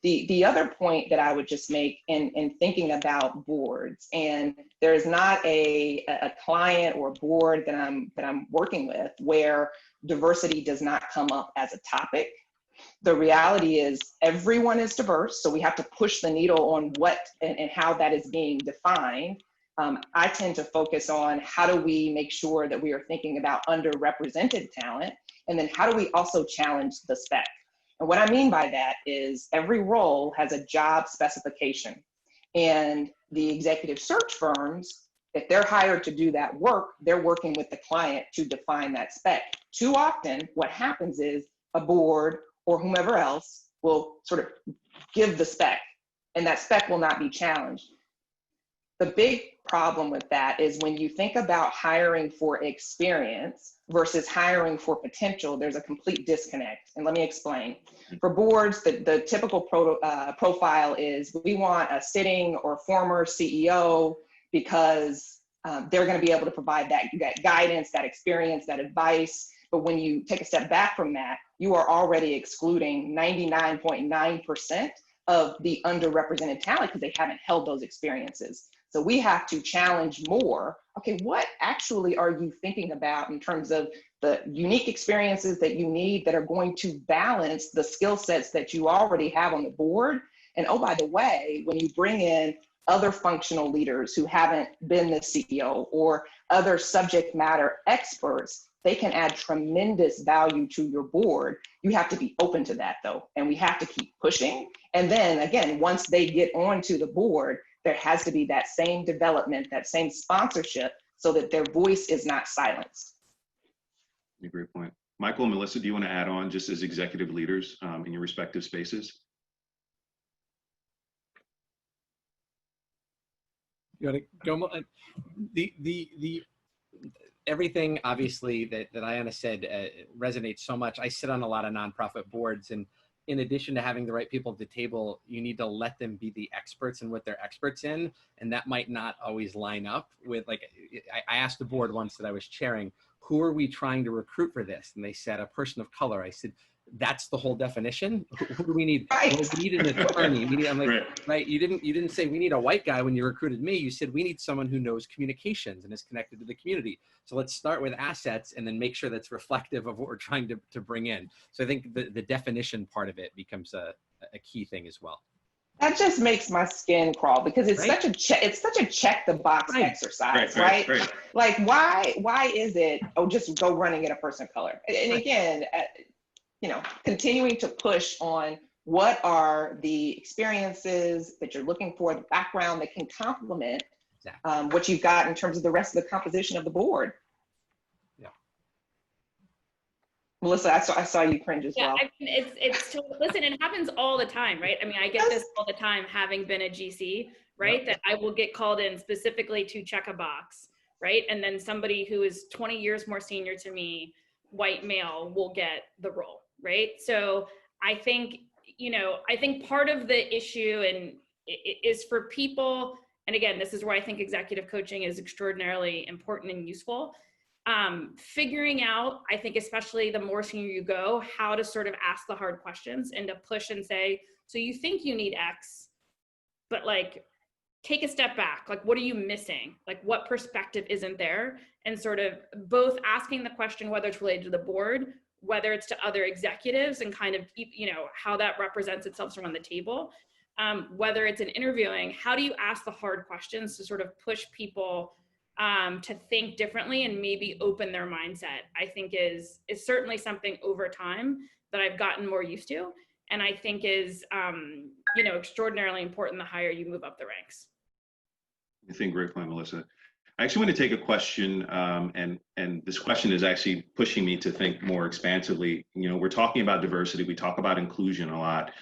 The other point that I would just make in thinking about boards, and there's not a client or board that I'm working with where diversity does not come up as a topic. The reality is everyone is diverse, so we have to push the needle on what and how that is being defined. I tend to focus on how do we make sure that we are thinking about underrepresented talent, and then how do we also challenge the spec? And what I mean by that is every role has a job specification, and the executive search firms, if they're hired to do that work, they're working with the client to define that spec. Too often, what happens is a board or whomever else will sort of give the spec, and that spec will not be challenged. The big problem with that is when you think about hiring for experience versus hiring for potential, there's a complete disconnect. And let me explain. For boards, the typical profile is we want a sitting or former CEO because they're going to be able to provide that guidance, that experience, that advice. But when you take a step back from that, you are already excluding 99.9% of the underrepresented talent because they haven't held those experiences. So we have to challenge more. Okay, what actually are you thinking about in terms of the unique experiences that you need that are going to balance the skill sets that you already have on the board? And oh, by the way, when you bring in other functional leaders who haven't been the CEO or other subject matter experts, they can add tremendous value to your board. You have to be open to that though, and we have to keep pushing. And then again, once they get onto the board, there has to be that same development, that same sponsorship so that their voice is not silenced. A great point. Michael and Melissa, do you want to add on just as executive leaders in your respective spaces? You want to go? The everything obviously that Ayana said resonates so much. I sit on a lot of nonprofit boards, and in addition to having the right people at the table, you need to let them be the experts in what they're experts in. And that might not always line up with, like, I asked the board once that I was chairing, who are we trying to recruit for this? And they said, a person of color. I said, that's the whole definition. Who do we need? Right. Well, we need an attorney. I'm like, Right. right. You didn't say we need a white guy when you recruited me. You said we need someone who knows communications and is connected to the community. So let's start with assets and then make sure that's reflective of what we're trying to bring in. So I think the definition part of it becomes a key thing as well. That just makes my skin crawl because it's Right? such a check the box Right. exercise, right? Like why is it, oh, just go running at a person of color? And again, continuing to push on what are the experiences that you're looking for, the background that can complement what you've got in terms of the rest of the composition of the board. Yeah. Melissa, I saw you cringe as well. I mean, listen, it happens all the time, right? I mean, I get this all the time, having been a GC, right? That I will get called in specifically to check a box, right? And then somebody who is 20 years more senior to me, white male, will get the role, right? So I think, part of the issue is for people, and again, this is where I think executive coaching is extraordinarily important and useful. Figuring out, I think, especially the more senior you go, how to sort of ask the hard questions and to push and say, so you think you need X, but like, take a step back. Like, what are you missing? Like, what perspective isn't there? And sort of both asking the question, whether it's related to the board, whether it's to other executives, and kind of, how that represents itself around the table. Whether it's in interviewing, how do you ask the hard questions to sort of push people to think differently and maybe open their mindset, I think is certainly something over time that I've gotten more used to. And I think is, extraordinarily important the higher you move up the ranks. I think great point, Melissa. I actually want to take a question, and this question is actually pushing me to think more expansively. We're talking about diversity, we talk about inclusion a lot,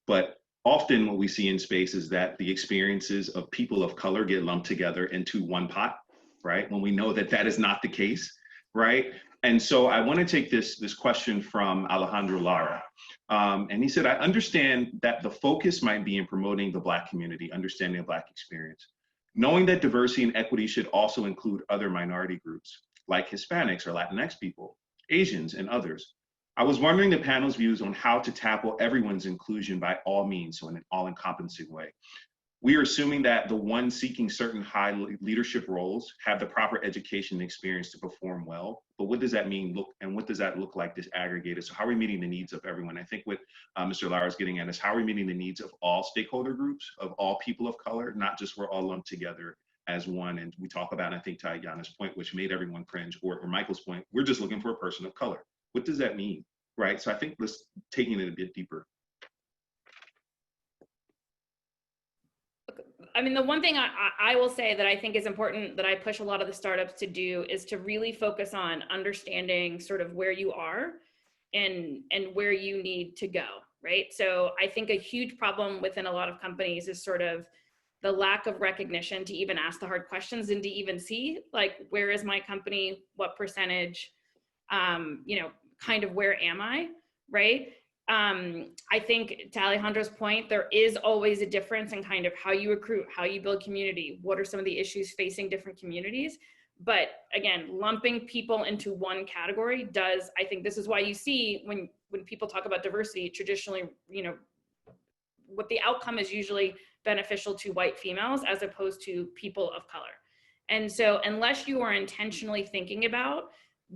but often what we see in space is that the experiences of people of color get lumped together into one pot, right? When we know that that is not the case, right? And so I want to take this question from Alejandro Lara. And he said, I understand that the focus might be in promoting the Black community, understanding the Black experience, knowing that diversity and equity should also include other minority groups like Hispanics or Latinx people, Asians, and others. I was wondering the panel's views on how to tackle everyone's inclusion by all means, so in an all-encompassing way. We are assuming that the ones seeking certain high leadership roles have the proper education and experience to perform well, but what does that mean and what does that look like disaggregated? So how are we meeting the needs of everyone? I think what Mr. Lara is getting at is how are we meeting the needs of all stakeholder groups, of all people of color, not just we're all lumped together as one. And we talk about, I think, to Ayanna's point, which made everyone cringe, or Michael's point, we're just looking for a person of color. What does that mean, right? So I think let's taking it a bit deeper. I mean, the one thing I will say that I think is important that I push a lot of the startups to do is to really focus on understanding sort of where you are and where you need to go, right? So I think a huge problem within a lot of companies is sort of the lack of recognition to even ask the hard questions and to even see, like, where is my company? What percentage? Kind of where am I, right? I think to Alejandro's point, there is always a difference in kind of how you recruit, how you build community, what are some of the issues facing different communities. But again, lumping people into one category does, I think this is why you see when people talk about diversity, traditionally, what the outcome is usually beneficial to white females as opposed to people of color. And so unless you are intentionally thinking about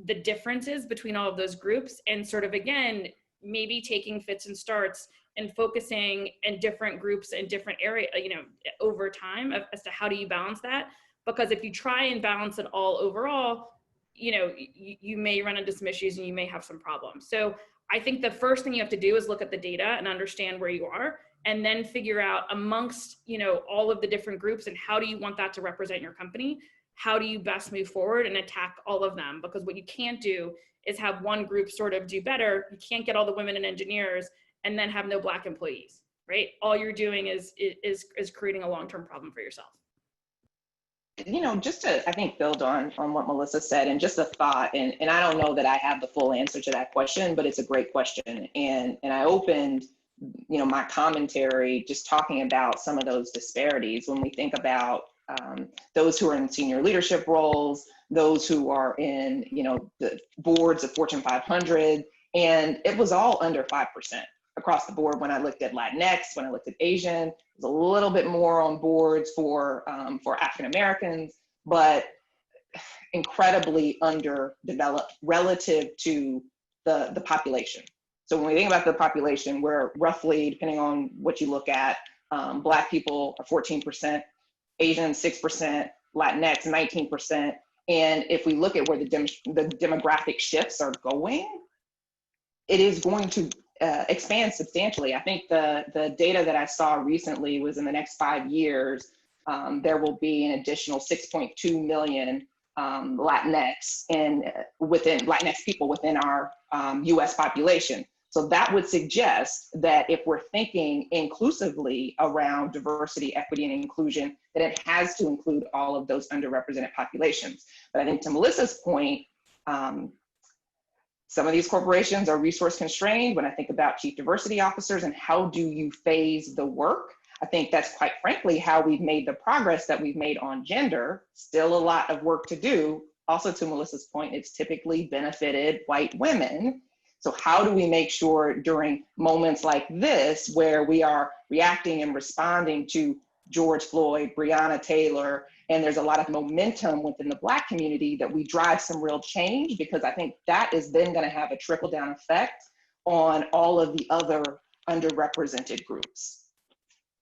the differences between all of those groups and sort of, again, maybe taking fits and starts and focusing in different groups in different area, over time as to how do you balance that? Because if you try and balance it all overall, you may run into some issues and you may have some problems. So I think the first thing you have to do is look at the data and understand where you are, and then figure out amongst, all of the different groups and how do you want that to represent your company? How do you best move forward and attack all of them? Because what you can't do is have one group sort of do better. You can't get all the women and engineers and then have no Black employees, right? All you're doing is creating a long-term problem for yourself. just to, I think, build on what Melissa said, and just a thought, and I don't know that I have the full answer to that question, but it's a great question. And I opened, my commentary just talking about some of those disparities when we think about those who are in senior leadership roles, those who are in, the boards of Fortune 500, and it was all under 5% across the board. When I looked at Latinx, when I looked at Asian, it was a little bit more on boards for African Americans, but incredibly underdeveloped relative to the population. So when we think about the population, we're roughly, depending on what you look at, Black people are 14%, Asian 6%, Latinx 19%. And if we look at where the demographic shifts are going, it is going to expand substantially. I think the data that I saw recently was in the next 5 years, there will be an additional 6.2 million Latinx people within our US population. So that would suggest that if we're thinking inclusively around diversity, equity, and inclusion, that it has to include all of those underrepresented populations. But I think to Melissa's point, some of these corporations are resource constrained. When I think about chief diversity officers and how do you phase the work, I think that's quite frankly how we've made the progress that we've made on gender. Still a lot of work to do. Also, to Melissa's point, it's typically benefited white women. So how do we make sure during moments like this, where we are reacting and responding to George Floyd, Breonna Taylor, and there's a lot of momentum within the Black community, that we drive some real change, because I think that is then going to have a trickle down effect on all of the other underrepresented groups.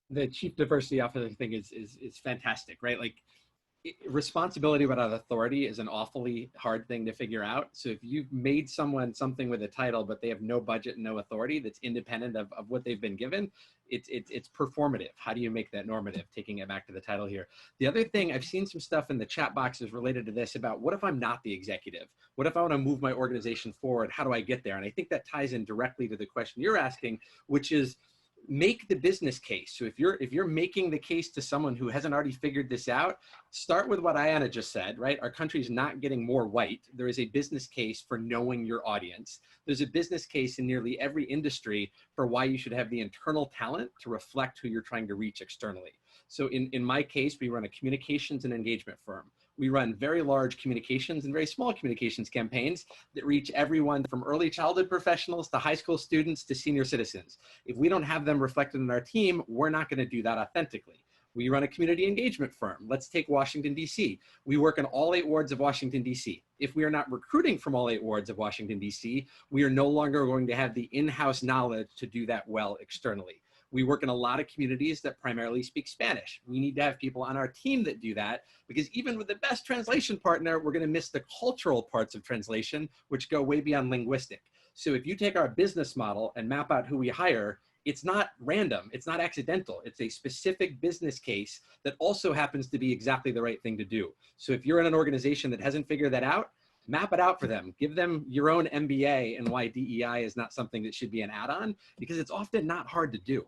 The chief diversity officer thing is fantastic, right? Like, responsibility without authority is an awfully hard thing to figure out. So if you've made someone something with a title, but they have no budget and no authority that's independent of what they've been given, it's performative. How do you make that normative? Taking it back to the title here. The other thing, I've seen some stuff in the chat boxes related to this about, what if I'm not the executive? What if I want to move my organization forward? How do I get there? And I think that ties in directly to the question you're asking, which is, make the business case. So if you're making the case to someone who hasn't already figured this out, start with what Ayanna just said, right? Our country's not getting more white. There is a business case for knowing your audience. There's a business case in nearly every industry for why you should have the internal talent to reflect who you're trying to reach externally. So in my case, we run a communications and engagement firm. We run very large communications and very small communications campaigns that reach everyone from early childhood professionals to high school students to senior citizens. If we don't have them reflected in our team, we're not going to do that authentically. We run a community engagement firm. Let's take Washington, D.C. We work in all 8 wards of Washington, D.C. If we are not recruiting from all 8 wards of Washington, D.C., we are no longer going to have the in-house knowledge to do that well externally. We work in a lot of communities that primarily speak Spanish. We need to have people on our team that do that, because even with the best translation partner, we're going to miss the cultural parts of translation, which go way beyond linguistic. So if you take our business model and map out who we hire, it's not random, it's not accidental. It's a specific business case that also happens to be exactly the right thing to do. So if you're in an organization that hasn't figured that out, map it out for them. Give them your own MBA and why DEI is not something that should be an add-on, because it's often not hard to do.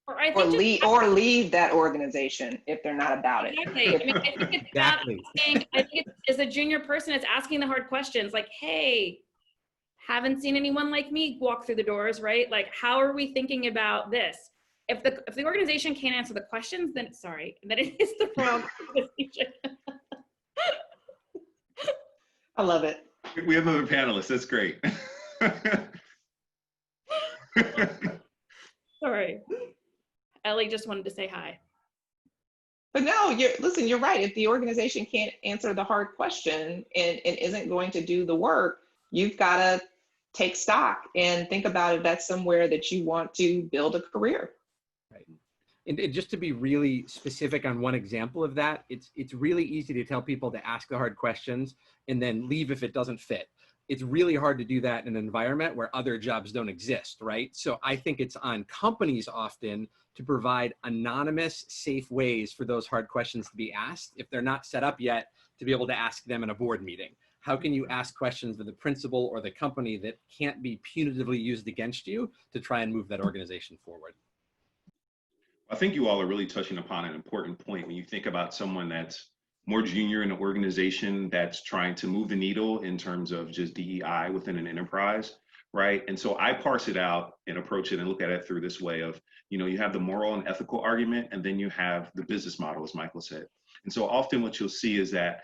Or leave that organization if they're not about it. Exactly. I mean, I think it's Exactly. I think it's, as a junior person, it's asking the hard questions, like, hey, haven't seen anyone like me walk through the doors, right? Like, how are we thinking about this? If the organization can't answer the questions, then it is the wrong organization. I love it. We have other panelists. That's great. Sorry. Ellie just wanted to say hi. But no, you're right. If the organization can't answer the hard question and isn't going to do the work, you've got to take stock and think about if that's somewhere that you want to build a career. Right. And just to be really specific on one example of that, it's really easy to tell people to ask the hard questions and then leave if it doesn't fit. It's really hard to do that in an environment where other jobs don't exist, right? So I think it's on companies often to provide anonymous, safe ways for those hard questions to be asked if they're not set up yet to be able to ask them in a board meeting. How can you ask questions of the principal or the company that can't be punitively used against you to try and move that organization forward? I think you all are really touching upon an important point when you think about someone that's more junior in an organization that's trying to move the needle in terms of just DEI within an enterprise, right? And so I parse it out and approach it and look at it through this way of, you have the moral and ethical argument, and then you have the business model, as Michael said. And so often what you'll see is that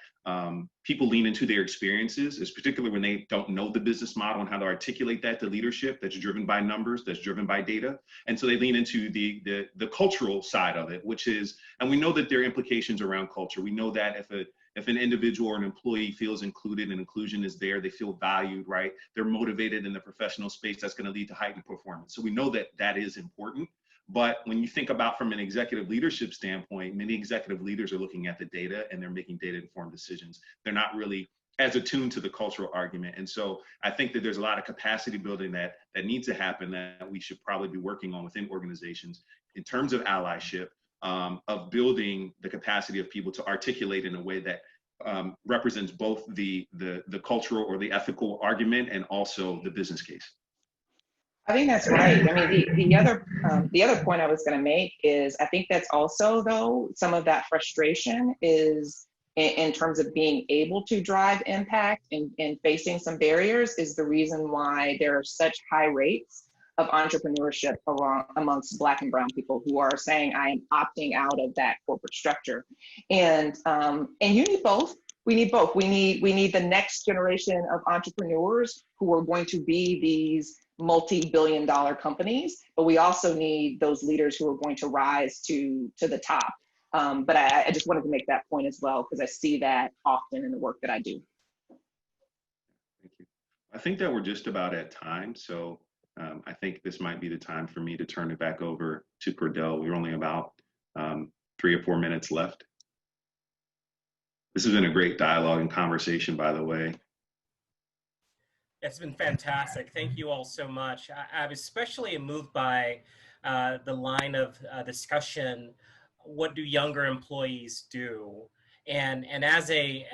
people lean into their experiences, is particularly when they don't know the business model and how to articulate that to leadership that's driven by numbers, that's driven by data. And so they lean into the cultural side of it, which is, and we know that there are implications around culture. We know that if an individual or an employee feels included and inclusion is there, they feel valued, right? They're motivated in the professional space, that's going to lead to heightened performance. So we know that that is important. But when you think about from an executive leadership standpoint, many executive leaders are looking at the data and they're making data informed decisions. They're not really as attuned to the cultural argument. And so I think that there's a lot of capacity building that needs to happen, that we should probably be working on within organizations in terms of allyship, of building the capacity of people to articulate in a way that represents both the cultural or the ethical argument and also the business case. I think that's right. I mean, the other point I was going to make is I think that's also, though, some of that frustration is in terms of being able to drive impact and facing some barriers is the reason why there are such high rates of entrepreneurship amongst Black and brown people who are saying, I am opting out of that corporate structure. And you need both. We need both. We need the next generation of entrepreneurs who are going to be these multi-billion-dollar companies, but we also need those leaders who are going to rise to the top. But I just wanted to make that point as well, because I see that often in the work that I do. Thank you. I think that we're just about at time, so I think this might be the time for me to turn it back over to Cordell. We're only about 3 or 4 minutes left. This has been a great dialogue and conversation, by the way. It's been fantastic. Thank you all so much. I'm especially moved by the line of discussion, what do younger employees do? And as a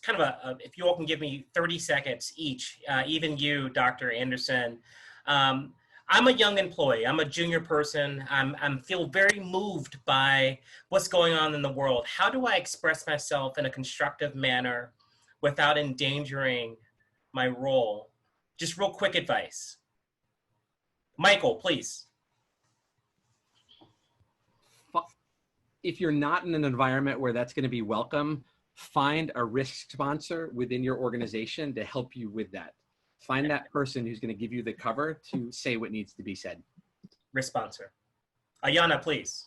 kind of if you all can give me 30 seconds each, even you, Dr. Anderson, I'm a young employee. I'm a junior person. I feel very moved by what's going on in the world. How do I express myself in a constructive manner without endangering my role? Just real quick advice. Michael, please. If you're not in an environment where that's going to be welcome, find a risk sponsor within your organization to help you with that. Find that person who's going to give you the cover to say what needs to be said. Risk sponsor. Ayanna, please.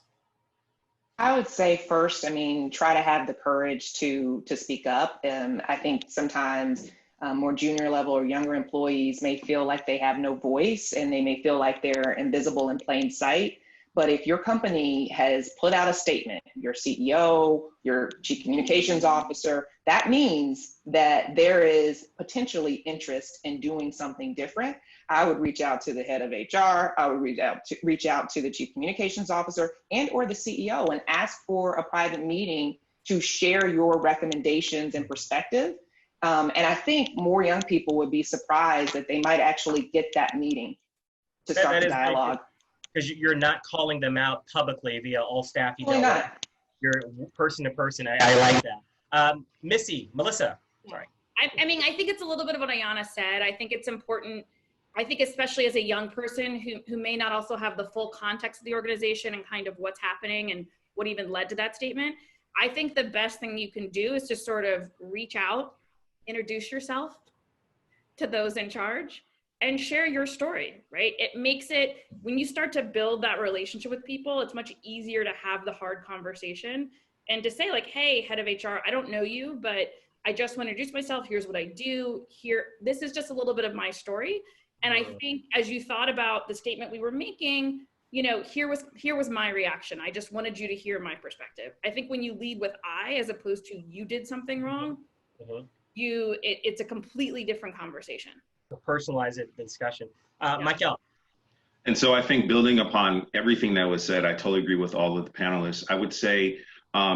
I would say first, try to have the courage to speak up. I think sometimes more junior level or younger employees may feel like they have no voice and they may feel like they're invisible in plain sight. But if your company has put out a statement, your CEO, your chief communications officer, that means that there is potentially interest in doing something different. I would reach out to the head of HR. I would reach out to the chief communications officer and or the CEO and ask for a private meeting to share your recommendations and perspective. And I think more young people would be surprised that they might actually get that meeting to start the dialogue. Because you're not calling them out publicly via all staff. You're person to person. I like that. Melissa, sorry. I think it's a little bit of what Ayanna said. I think it's important. I think especially as a young person who may not also have the full context of the organization and kind of what's happening and what even led to that statement. I think the best thing you can do is to sort of reach out, introduce yourself to those in charge, and share your story, right? It makes it, when you start to build that relationship with people, it's much easier to have the hard conversation and to say like, hey, head of HR, I don't know you, but I just want to introduce myself. Here's what I do here. This is just a little bit of my story. And I think as you thought about the statement we were making, here was my reaction. I just wanted you to hear my perspective. I think when you lead with I, as opposed to you did something wrong, it's a completely different conversation. Personalize it, the discussion. Michael. And so I think building upon everything that was said, I totally agree with all of the panelists. I would say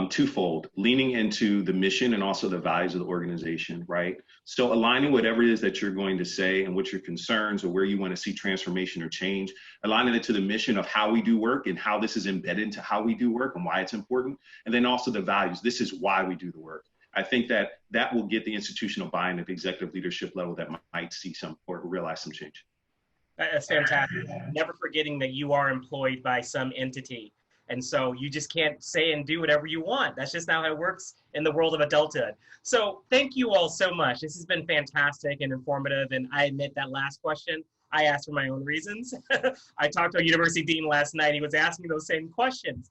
twofold: leaning into the mission and also the values of the organization, right? So aligning whatever it is that you're going to say and what your concerns or where you want to see transformation or change, aligning it to the mission of how we do work and how this is embedded into how we do work and why it's important. And then also the values. This is why we do the work. I think that that will get the institutional buy-in at the executive leadership level that might see some or realize some change. That's fantastic. Never forgetting that you are employed by some entity. And so you just can't say and do whatever you want. That's just not how it works in the world of adulthood. So thank you all so much. This has been fantastic and informative. And I admit that last question I asked for my own reasons. I talked to a university dean last night. He was asking those same questions.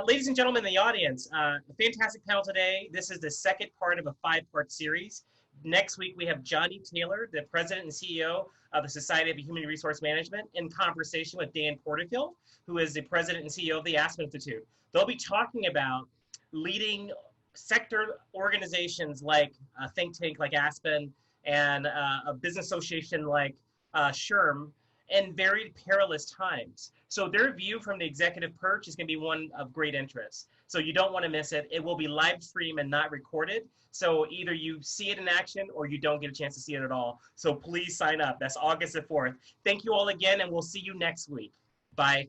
Ladies and gentlemen in the audience, a fantastic panel today. This is the second part of a 5-part series. Next week, we have Johnny Taylor, the president and CEO of the Society of Human Resource Management, in conversation with Dan Porterfield, who is the president and CEO of the Aspen Institute. They'll be talking about leading sector organizations like a think tank like Aspen and a business association like SHRM in very perilous times. So their view from the executive perch is going to be one of great interest. So you don't want to miss it. It will be live streamed and not recorded. So either you see it in action or you don't get a chance to see it at all. So please sign up. That's August the 4th. Thank you all again, and we'll see you next week. Bye.